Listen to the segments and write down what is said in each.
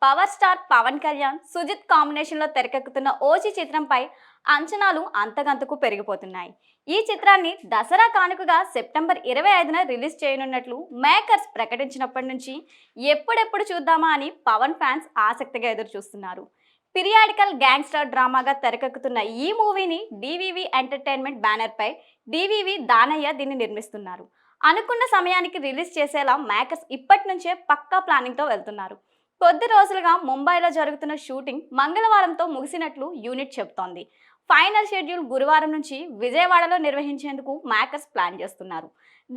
Power star Pawan Kalyan, Sujith కాంబినేషన్లో తెరకెక్కుతున్న OG చిత్రంపై అంచనాలు అంతకంతకు పెరిగిపోతున్నాయి. ఈ చిత్రాన్ని దసరా కానుకగా సెప్టెంబర్ 25న రిలీజ్ చేయనున్నట్లు మేకర్స్ ప్రకటించినప్పటి నుంచి ఎప్పుడెప్పుడు చూద్దామా అని పవన్ ఫ్యాన్స్ ఆసక్తిగా ఎదురుచూస్తున్నారు. పిరియాడికల్ గ్యాంగ్స్టర్ డ్రామాగా తెరకెక్కుతున్న ఈ మూవీని డివివి ఎంటర్టైన్మెంట్ బ్యానర్పై డివివి దానయ్య దీన్ని నిర్మిస్తున్నారు. అనుకున్న సమయానికి రిలీజ్ చేసేలా మేకర్స్ ఇప్పటి నుంచే పక్కా ప్లానింగ్తో వెళ్తున్నారు. కొద్ది రోజులుగా ముంబైలో జరుగుతున్న షూటింగ్ మంగళవారంతో ముగిసినట్లు యూనిట్ చెబుతోంది. ఫైనల్ షెడ్యూల్ గురువారం నుంచి విజయవాడలో నిర్వహించేందుకు మేకర్స్ ప్లాన్ చేస్తున్నారు.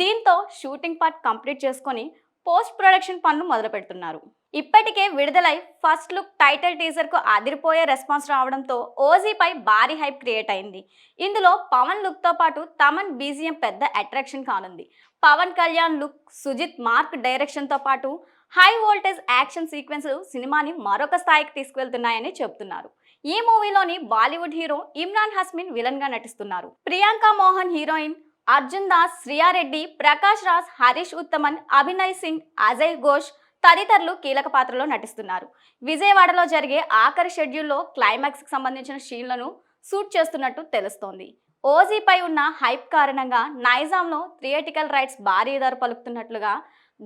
దీంతో షూటింగ్ పార్ట్ కంప్లీట్ చేసుకొని పోస్ట్ ప్రొడక్షన్ పనులు మొదలు పెడుతున్నారు. ఇప్పటికే విడుదలై ఫస్ట్ లుక్ టైటిల్ టీజర్ కు అదిరిపోయే రెస్పాన్స్ రావడంతో ఓజీపై భారీ హైప్ క్రియేట్ అయింది. ఇందులో పవన్ లుక్ తో పాటు తమన్ బీజిఎం పెద్ద అట్రాక్షన్ కానుంది. Pawan Kalyan look, Sujeeth mark direction తో పాటు హై వోల్టేజ్ యాక్షన్ సీక్వెన్స్ సినిమాని మరొక స్థాయికి తీసుకువెళ్తున్నాయని చెబుతున్నారు. ఈ మూవీలోని బాలీవుడ్ హీరో ఇమ్రాన్ హస్మిన్ విలన్ గా నటిస్తున్నారు. ప్రియాంక మోహన్ హీరోయిన్, అర్జున్ దాస్, శ్రియారెడ్డి, ప్రకాష్ రాజ్, హరీష్ ఉత్తమన్, అభినయ్ సింగ్, అజయ్ ఘోష్ తదితరులు కీలక పాత్రలో నటిస్తున్నారు. విజయవాడలో జరిగే ఆఖరి షెడ్యూల్లో క్లైమాక్స్ కి సంబంధించిన సీన్లను షూట్ చేస్తున్నట్టు తెలుస్తోంది. ఓజీపై ఉన్న హైప్ కారణంగా నైజాంలో థియేటికల్ రైట్స్ భారీ ధర పలుకుతున్నట్లుగా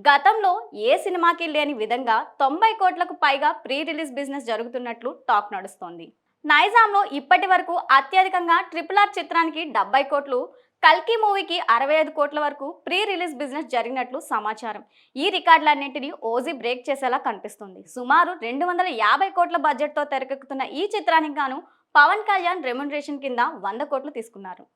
గతంలో ఏ సినిమాకి లేని విధంగా 90 కోట్లకు పైగా ప్రీ రిలీజ్ బిజినెస్ జరుగుతున్నట్లు టాక్ నడుస్తోంది. నైజాంలో ఇప్పటి వరకు అత్యధికంగా RRR చిత్రానికి 70 కోట్లు, కల్కి మూవీకి 65 కోట్ల వరకు ప్రీ రిలీజ్ బిజినెస్ జరిగినట్లు సమాచారం. ఈ రికార్డులన్నింటినీ ఓజీ బ్రేక్ చేసేలా కనిపిస్తుంది. సుమారు 250 కోట్ల బడ్జెట్తో తెరకెక్కుతున్న ఈ చిత్రానికి గాను పవన్ కళ్యాణ్ రెమ్యునరేషన్ కింద 100 కోట్లు తీసుకున్నారు.